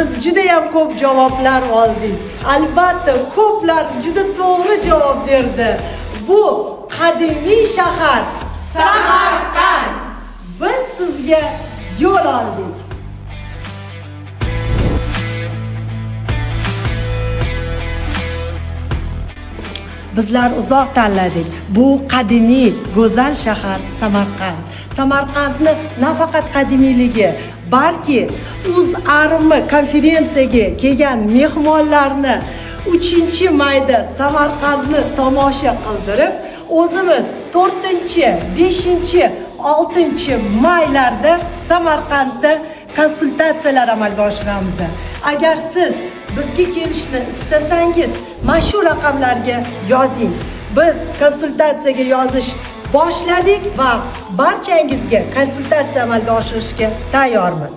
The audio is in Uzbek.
Biz juda ham ko'p javoblar oldik. Albatta, ko'plar juda to'g'ri javob berdi. Bu qadimiy shahar Samarqand. Biz sizga yo'l oldik. Bizlar uzoq tanladik. Bu qadimiy, go'zal shahar Samarqand. Samarqandni nafaqat qadimiyligi, balki UzArmy konferensiyaga kelgan mehmonlarni 3-mayda Samarqandni tomosha qildirib, o'zimiz 4, 5, 6 maylarda Samarqandda konsultatsiyalar amalga oshiramiz. Agar siz bizga kelishni istasangiz, mana shu raqamlarga yozing. Biz konsultatsiyaga yozish boshladik va barchangizga konsultatsiya amalga oshirishga tayyormiz.